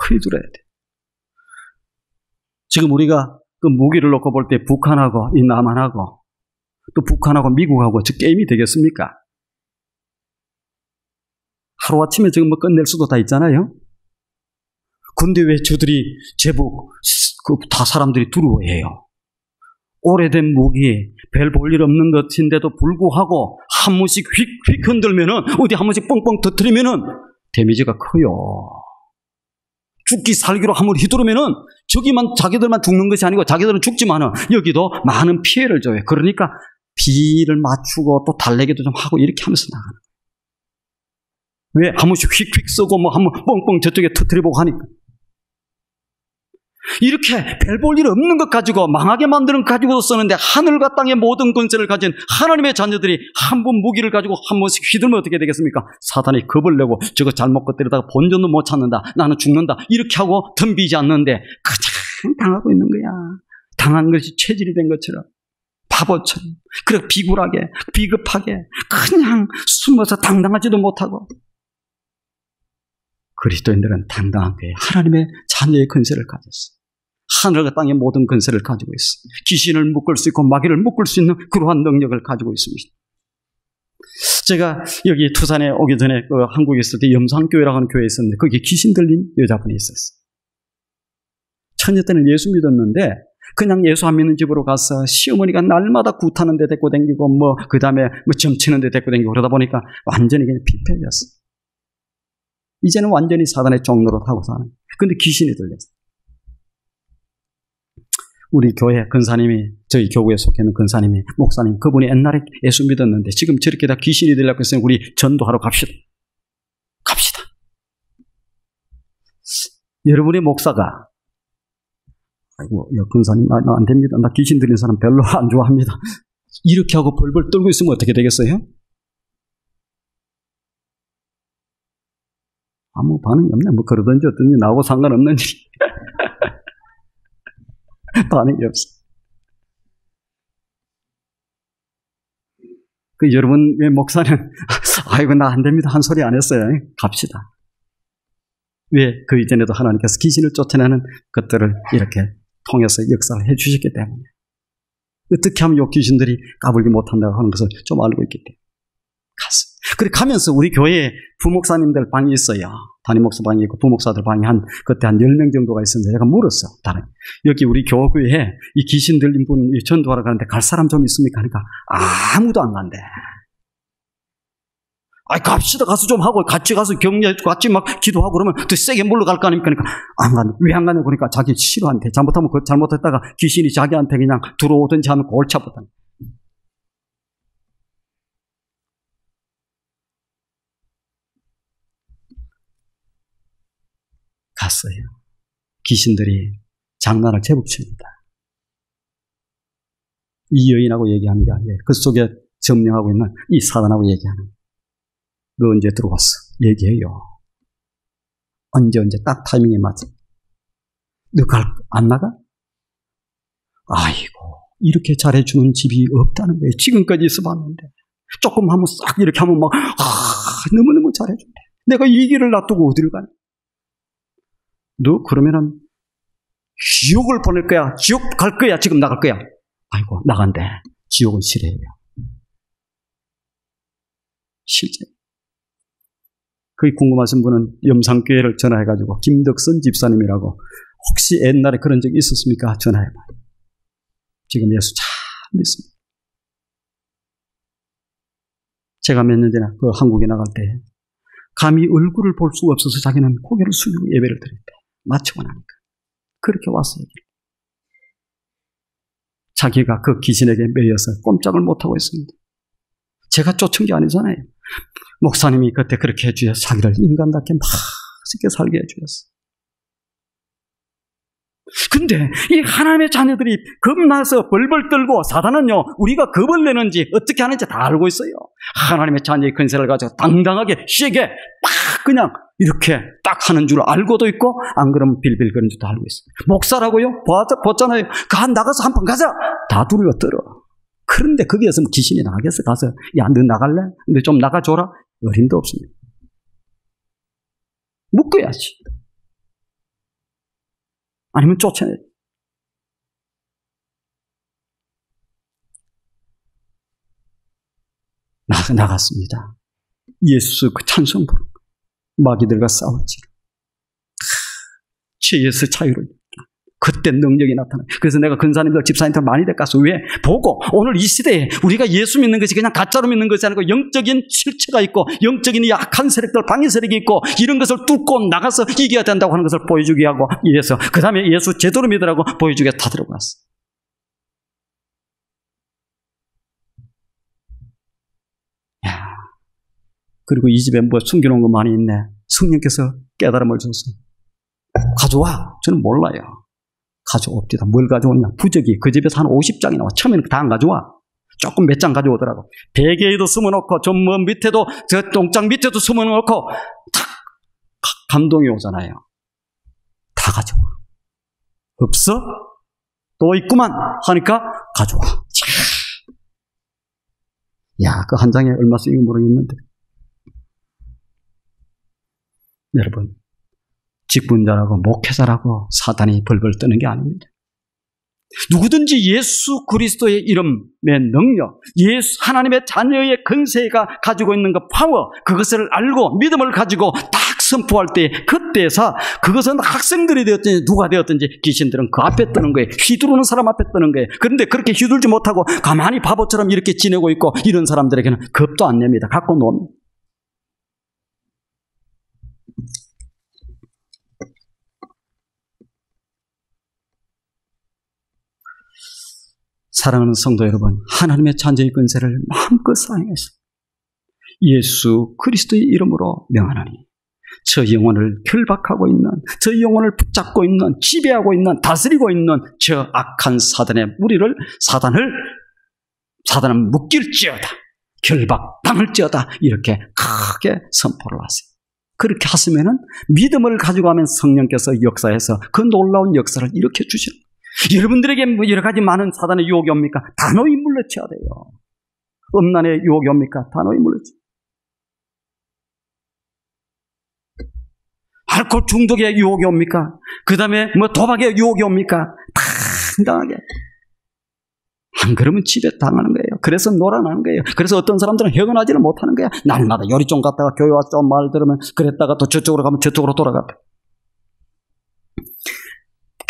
휘둘러야 돼. 지금 우리가 그 무기를 놓고 볼 때 북한하고 이 남한하고 또 북한하고 미국하고 저 게임이 되겠습니까? 하루아침에 지금 뭐 끝낼 수도 다 있잖아요. 근데 왜 저들이 제법 다 사람들이 두려워해요? 오래된 무기, 별 볼 일 없는 것인데도 불구하고 한 번씩 휙휙 흔들면은, 어디 한 번씩 뻥뻥 터뜨리면은 데미지가 커요. 죽기 살기로 한번 휘두르면은 자기들만 죽는 것이 아니고 자기들은 죽지만은 여기도 많은 피해를 줘요. 그러니까 비를 맞추고 또 달래기도 좀 하고 이렇게 하면서 나가는 거예요. 왜? 한 번씩 휙휙 쏘고 뭐 한 번 뻥뻥 저쪽에 터뜨려보고 하니까. 이렇게 별 볼 일 없는 것 가지고, 망하게 만드는 것 가지고 쓰는데 하늘과 땅의 모든 권세를 가진 하나님의 자녀들이 한 번 무기를 가지고 한 번씩 휘둘면 어떻게 되겠습니까? 사단이 겁을 내고 저거 잘못 건드리다가 본전도 못 찾는다, 나는 죽는다, 이렇게 하고 덤비지 않는데 그냥 당하고 있는 거야. 당한 것이 체질이 된 것처럼, 바보처럼, 그렇게 비굴하게, 비급하게 그냥 숨어서 당당하지도 못하고. 그리스도인들은 당당한 거예요. 하나님의 자녀의 근세를 가졌어요. 하늘과 땅의 모든 근세를 가지고 있어요. 귀신을 묶을 수 있고 마귀를 묶을 수 있는 그러한 능력을 가지고 있습니다. 제가 여기 투산에 오기 전에 한국에 있을 때 염산교회라고 하는 교회에 있었는데 거기에 귀신 들린 여자분이 있었어요. 처녀 때는 예수 믿었는데 그냥 예수 안 믿는 집으로 가서 시어머니가 날마다 굿하는 데 데리고 다니고 그 다음에 점치는 데 데리고 다니고 그러다 보니까 완전히 그냥 피폐해졌어요. 이제는 완전히 사단의 종로로 타고 사는. 근데 귀신이 들렸어요. 우리 교회 근사님이, 저희 교구에 속해 있는 근사님이, 목사님, 그분이 옛날에 예수 믿었는데 지금 저렇게 다 귀신이 들려고 했으니 우리 전도하러 갑시다. 갑시다. 여러분의 목사가, 아이고, 야, 근사님, 나 안 됩니다. 나 귀신 들린 사람 별로 안 좋아합니다. 이렇게 하고 벌벌 떨고 있으면 어떻게 되겠어요? 아무 반응이 없네. 뭐 그러든지 어떤지 나하고 상관없는 일이. 반응이 없어. 그 여러분의 목사는 아이고 나 안 됩니다 한 소리 안 했어요. 갑시다. 왜? 그 이전에도 하나님께서 귀신을 쫓아내는 것들을 이렇게 통해서 역사를 해주셨기 때문에. 어떻게 하면 이 귀신들이 까불지 못한다고 하는 것을 좀 알고 있기 때문에 갔어요. 그래 가면서 우리 교회에 부목사님들 방이 있어요. 담임 목사 방이 있고 부목사들 방이 그때 한 10명 정도가 있었는데 제가 물었어. 여기 우리 교회에 이 귀신 들린 분 전도하러 가는데 갈 사람 좀 있습니까? 하니까 아무도 안 간대. 아이 갑시다. 가서 좀 하고 같이 가서 격려해주고 같이 막 기도하고 그러면 더 세게 물러갈 거 아닙니까? 그러니까 안 간대. 왜 안 가냐고 그러니까 자기 싫어한대. 잘못하면 잘못했다가 귀신이 자기한테 그냥 들어오든지 하면 골치 아프다. 갔어요. 귀신들이 장난을 제법 칩니다. 이 여인하고 얘기하는 게 아니에요. 그 속에 점령하고 있는 이 사단하고 얘기하는 거예요. 너 언제 들어왔어? 얘기해요. 언제 딱 타이밍에 맞아. 너 안 나가? 아이고, 이렇게 잘해주는 집이 없다는 거예요. 지금까지 있어봤는데 조금 하면 싹 이렇게 하면 막 너무너무 잘해준대. 내가 이 길을 놔두고 어디를 가냐? 너 그러면은 지옥을 보낼 거야? 지옥 갈 거야? 지금 나갈 거야? 아이고, 나간대. 지옥은 싫어해요. 실제. 그게 궁금하신 분은 염산교회를 전화해가지고 김덕선 집사님이라고 혹시 옛날에 그런 적이 있었습니까? 전화해봐요. 지금 예수 잘 믿습니다. 제가 몇 년 전에 그 한국에 나갈 때 감히 얼굴을 볼 수가 없어서 자기는 고개를 숙이고 예배를 드렸대. 마치고 나니까. 그렇게 왔어요. 자기가 그 귀신에게 매여서 꼼짝을 못하고 있습니다. 제가 쫓은 게 아니잖아요. 목사님이 그때 그렇게 해주셔서 자기를 인간답게 맛있게 살게 해주셨어. 근데 이 하나님의 자녀들이 겁나서 벌벌 떨고 사단은요, 우리가 겁을 내는지 어떻게 하는지 다 알고 있어요. 하나님의 자녀의 근세를 가지고 당당하게 세게 딱 그냥 이렇게 딱 하는 줄 알고도 있고, 안 그러면 빌빌거리는 줄도 알고 있어요. 목사라고요? 봤잖아요. 나가서 한 번 가자. 다 둘러들어. 그런데 거기에서 귀신이 나가겠어? 가서 야, 너 나갈래? 너 좀 나가줘라? 어림도 없습니다. 묶어야지. 아니면 쫓아내야 돼. 나갔습니다. 예수 그 찬송 부르고 마귀들과 싸울지로 죄에서 자유를 그때 능력이 나타나요. 그래서 내가 근사님들 집사님들 많이 데려가서 왜? 보고 오늘 이 시대에 우리가 예수 믿는 것이 그냥 가짜로 믿는 것이 아니고 영적인 실체가 있고 영적인 약한 세력들, 방해 세력이 있고 이런 것을 뚫고 나가서 이겨야 된다고 하는 것을 보여주기 하고 위해서 그 다음에 예수 제대로 믿으라고 보여주기 위해서 다 들어갔어. 야, 그리고 이 집에 뭐 숨겨놓은 거 많이 있네. 성령께서 깨달음을 줘서 가져와. 저는 몰라요. 가져옵디다. 뭘 가져오냐? 부적이 그 집에서 한 50장이 나와. 처음에는 다 안 가져와. 조금 몇 장 가져오더라고. 베개에도 숨어놓고 저 뭐 밑에도 저 똥장 밑에도 숨어놓고 탁 감동이 오잖아요. 다 가져와. 없어? 또 있구만 하니까 가져와. 야, 그 한 장에 얼마 쓰이고 모르겠는데. 여러분, 직분자라고 목회자라고 사단이 벌벌 뜨는 게 아닙니다. 누구든지 예수 그리스도의 이름의 능력, 예수 하나님의 자녀의 근세가 가지고 있는 그 파워, 그것을 알고 믿음을 가지고 딱 선포할 때 그때서 그것은 학생들이 되었든지 누가 되었든지 귀신들은 그 앞에 뜨는 거예요. 휘두르는 사람 앞에 뜨는 거예요. 그런데 그렇게 휘둘지 못하고 가만히 바보처럼 이렇게 지내고 있고 이런 사람들에게는 겁도 안 냅니다. 갖고 놉니다. 사랑하는 성도 여러분, 하나님의 자녀의 근세를 마음껏 사용해서 예수 그리스도의 이름으로 명하노니 저 영혼을 결박하고 있는, 저 영혼을 붙잡고 있는, 지배하고 있는, 다스리고 있는 저 악한 사단의 무리를 사단은 묶일지어다, 결박당할지어다 이렇게 크게 선포를 하세요. 그렇게 하시면은 믿음을 가지고 하면 성령께서 역사해서 그 놀라운 역사를 일으켜 주시는 거예요. 여러분들에게 뭐 여러 가지 많은 사단의 유혹이 옵니까? 단호히 물리쳐야 돼요. 음란의 유혹이 옵니까? 단호히 물리쳐. 알코올 중독의 유혹이 옵니까? 그 다음에 뭐 도박의 유혹이 옵니까? 당당하게. 안 그러면 집에 당하는 거예요. 그래서 놀아나는 거예요. 그래서 어떤 사람들은 헤어나지를 못하는 거야. 날마다 요리점 갔다가 교회 와서 좀 말 들으면 그랬다가 또 저쪽으로 가면 저쪽으로 돌아가.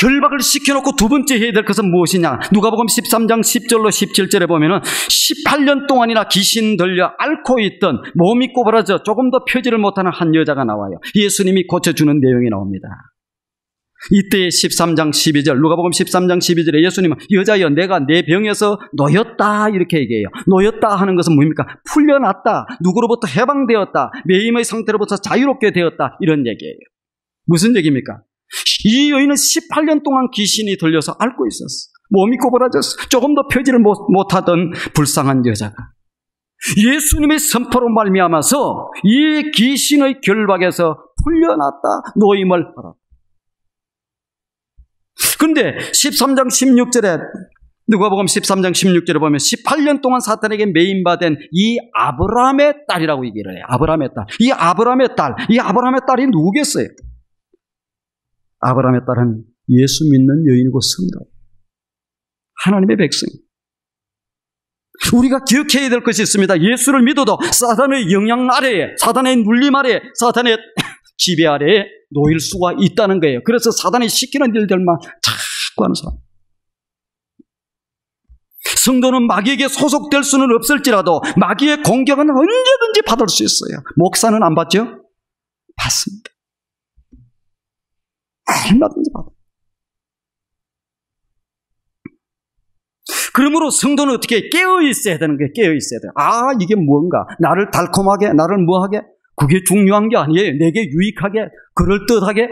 결박을 시켜놓고 두 번째 해야 될 것은 무엇이냐? 누가복음 13장 10절로 17절에 보면은 18년 동안이나 귀신 들려 앓고 있던 몸이 꼬부라져 조금 더 펴지를 못하는 한 여자가 나와요. 예수님이 고쳐주는 내용이 나옵니다. 이때 13장 12절, 누가복음 13장 12절에 예수님은 여자여 내가 내 병에서 놓였다 이렇게 얘기해요. 놓였다 하는 것은 뭡니까? 풀려났다, 누구로부터 해방되었다, 매임의 상태로부터 자유롭게 되었다 이런 얘기예요. 무슨 얘기입니까? 이 여인은 18년 동안 귀신이 들려서 앓고 있었어. 몸이 꼬부라졌어. 조금 더 표지를 못하던 불쌍한 여자가 예수님의 선포로 말미암아서 이 귀신의 결박에서 풀려났다. 노임을 받았다. 그런데 13장 16절에 누가복음 13장 16절에 보면 18년 동안 사탄에게 매인받은 이 아브라함의 딸이라고 얘기를 해요. 아브라함의 딸. 이 아브라함의 딸이 누구겠어요? 아브라함의 딸은 예수 믿는 여인이고 성도. 하나님의 백성. 우리가 기억해야 될 것이 있습니다. 예수를 믿어도 사탄의 영향 아래에, 사탄의 눌림 아래에, 사탄의 지배 아래에 놓일 수가 있다는 거예요. 그래서 사탄이 시키는 일들만 자꾸 하는 사람. 성도는 마귀에게 소속될 수는 없을지라도 마귀의 공격은 언제든지 받을 수 있어요. 목사는 안 받죠? 받습니다. 얼마든지 받아요. 그러므로 성도는 어떻게 깨어있어야 되는 거예요. 깨어있어야 돼요. 아, 이게 뭔가 나를 달콤하게, 나를 뭐하게? 그게 중요한 게 아니에요. 내게 유익하게, 그럴듯하게?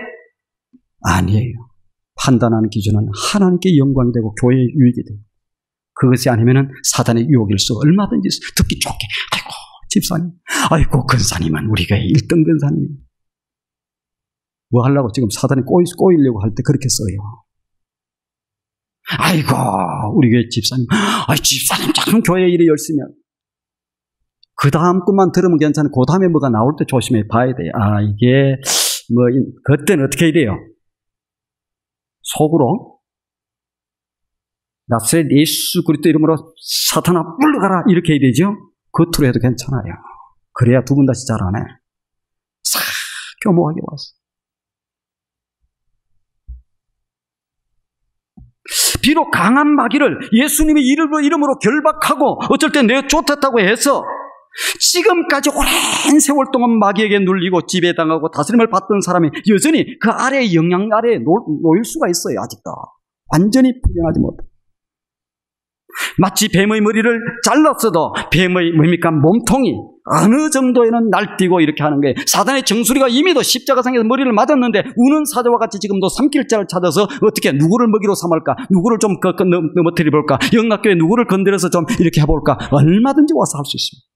아니에요. 판단하는 기준은 하나님께 영광이 되고 교회의 유익이 돼요. 그것이 아니면은 사단의 유혹일 수 얼마든지 듣기 좋게. 아이고 집사님, 아이고 근사님은 우리 교회 1등 근사님. 뭐 하려고 지금 사단이 꼬이려고 할 때 그렇게 써요. 아이고 우리 교회 집사님, 아이 집사님 참 교회 일에 열심히 하고. 그 다음 것만 들으면 괜찮아요. 그 다음에 뭐가 나올 때 조심해 봐야 돼요. 아 이게 뭐 그때는 어떻게 해야 돼요? 속으로 나사렛 예수 그리스도 이름으로 사탄아 물러가라 이렇게 해야 되죠. 겉으로 해도 괜찮아요. 그래야 두 분 다시 잘하네. 싹 교묘하게 와서. 비록 강한 마귀를 예수님의 이름으로 결박하고 어쩔 때 내쫓았다고 해서 지금까지 오랜 세월 동안 마귀에게 눌리고 지배당하고 다스림을 받던 사람이 여전히 그 아래의 영향 아래에 놓일 수가 있어요. 아직도 완전히 풀려나지 못해. 마치 뱀의 머리를 잘랐어도 뱀의 뭡니까 몸통이 어느 정도에는 날뛰고 이렇게 하는 거예요. 사단의 정수리가 이미도 십자가상에서 머리를 맞았는데 우는 사자와 같이 지금도 삼킬 자를 찾아서 어떻게 누구를 먹이로 삼을까, 누구를 좀 넘어뜨려 볼까, 영락교회 누구를 건드려서 좀 이렇게 해볼까, 얼마든지 와서 할 수 있습니다.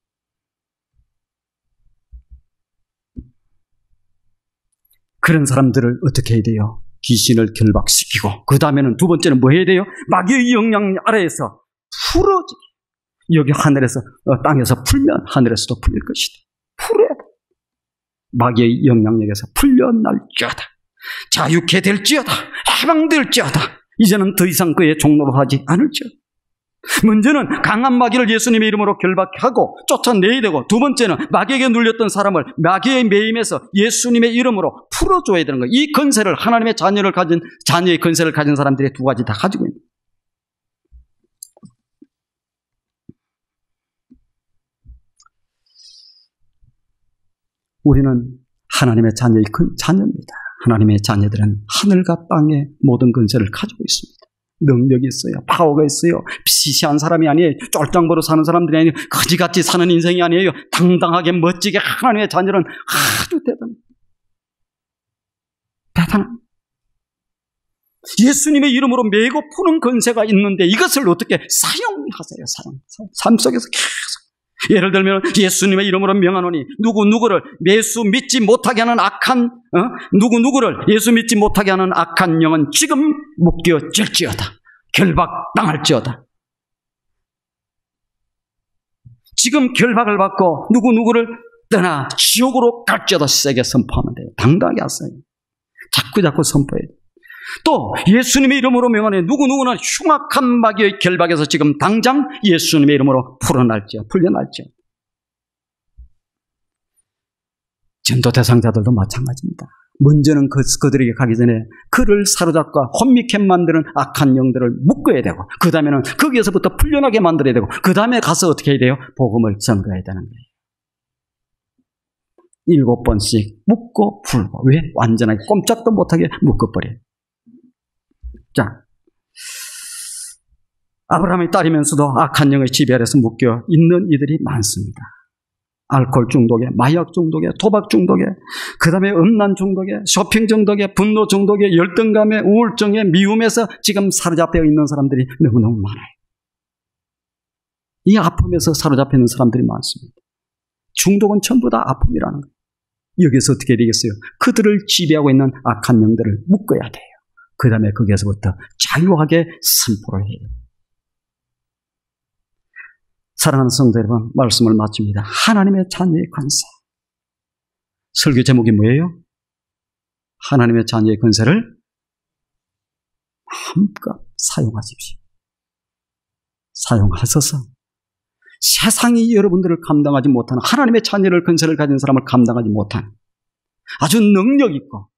그런 사람들을 어떻게 해야 돼요? 귀신을 결박시키고 그 다음에는 두 번째는 뭐 해야 돼요? 마귀의 영향 아래에서 풀어지기. 여기 하늘에서 땅에서 풀면 하늘에서도 풀릴 것이다. 풀어야 돼. 마귀의 영향력에서 풀려날지어다. 자유케 될지어다. 해방될지어다. 이제는 더 이상 그의 종로로 하지 않을지어다. 먼저는 강한 마귀를 예수님의 이름으로 결박하고 쫓아내야 되고, 두 번째는 마귀에게 눌렸던 사람을 마귀의 매임에서 예수님의 이름으로 풀어줘야 되는 거예요. 이 건세를 하나님의 자녀의 건세를 가진 사람들이 두 가지 다 가지고 있는 거예요. 우리는 하나님의 자녀입니다. 하나님의 자녀들은 하늘과 땅의 모든 건세를 가지고 있습니다. 능력이 있어요. 파워가 있어요. 시시한 사람이 아니에요. 쫄짱보로 사는 사람들이 아니에요. 거지같이 사는 인생이 아니에요. 당당하게 멋지게 하나님의 자녀는 아주 대단합니다. 예수님의 이름으로 메고 푸는 건세가 있는데 이것을 어떻게 사용하세요. 삶 속에서 계속. 예를 들면 예수님의 이름으로 명하노니 누구를 예수 믿지 못하게 하는 누구를 예수 믿지 못하게 하는 악한 영은 지금 묶여질지어다. 결박당할지어다. 지금 결박을 받고 누구를 떠나 지옥으로 갈지어다. 세게 선포하면 돼요. 당당하게 하세요. 자꾸 선포해요. 또 예수님의 이름으로 명하니 누구는 흉악한 마귀의 결박에서 지금 당장 예수님의 이름으로 풀려날지어. 전도 대상자들도 마찬가지입니다. 먼저는 그들에게 가기 전에 그를 사로잡고 혼미케 만드는 악한 영들을 묶어야 되고, 그 다음에는 거기에서부터 풀려나게 만들어야 되고, 그 다음에 가서 어떻게 해야 돼요? 복음을 전가해야 되는 거예요. 7번씩 묶고 풀고. 왜? 완전하게 꼼짝도 못하게 묶어버려요. 자, 아브라함의 딸이면서도 악한 영의 지배 아래서 묶여 있는 이들이 많습니다. 알코올 중독에, 마약 중독에, 도박 중독에, 그 다음에 음란 중독에, 쇼핑 중독에, 분노 중독에, 열등감에, 우울증에, 미움에서 지금 사로잡혀 있는 사람들이 너무너무 많아요. 이 아픔에서 사로잡혀 있는 사람들이 많습니다. 중독은 전부 다 아픔이라는 거예요. 여기서 어떻게 되겠어요? 그들을 지배하고 있는 악한 영들을 묶어야 돼요. 그 다음에 거기에서부터 자유하게 선포를 해요. 사랑하는 성도 여러분, 말씀을 마칩니다. 하나님의 자녀의 권세. 설교 제목이 뭐예요? 하나님의 자녀의 권세를 마음껏 사용하십시오. 사용하셔서 세상이 여러분들을 감당하지 못하는, 하나님의 자녀를 권세를 가진 사람을 감당하지 못한 아주 능력 있고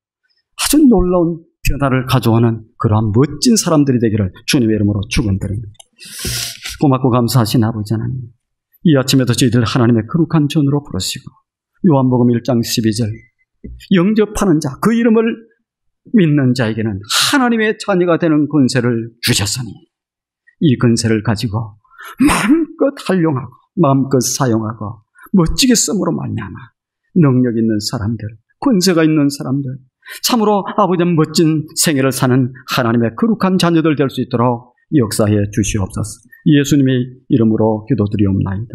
아주 놀라운 변화를 가져오는 그러한 멋진 사람들이 되기를 주님의 이름으로 축원드립니다. 고맙고 감사하신 아버지 하나님, 이 아침에도 저희들 하나님의 거룩한 전으로 부르시고 요한복음 1장 12절 영접하는 자, 그 이름을 믿는 자에게는 하나님의 자녀가 되는 권세를 주셨으니 이 권세를 가지고 마음껏 활용하고 마음껏 사용하고 멋지게 씀으로 말미암아 능력 있는 사람들, 권세가 있는 사람들, 참으로 아버지의 멋진 생애를 사는 하나님의 거룩한 자녀들 될 수 있도록 역사해 주시옵소서. 예수님의 이름으로 기도드리옵나이다.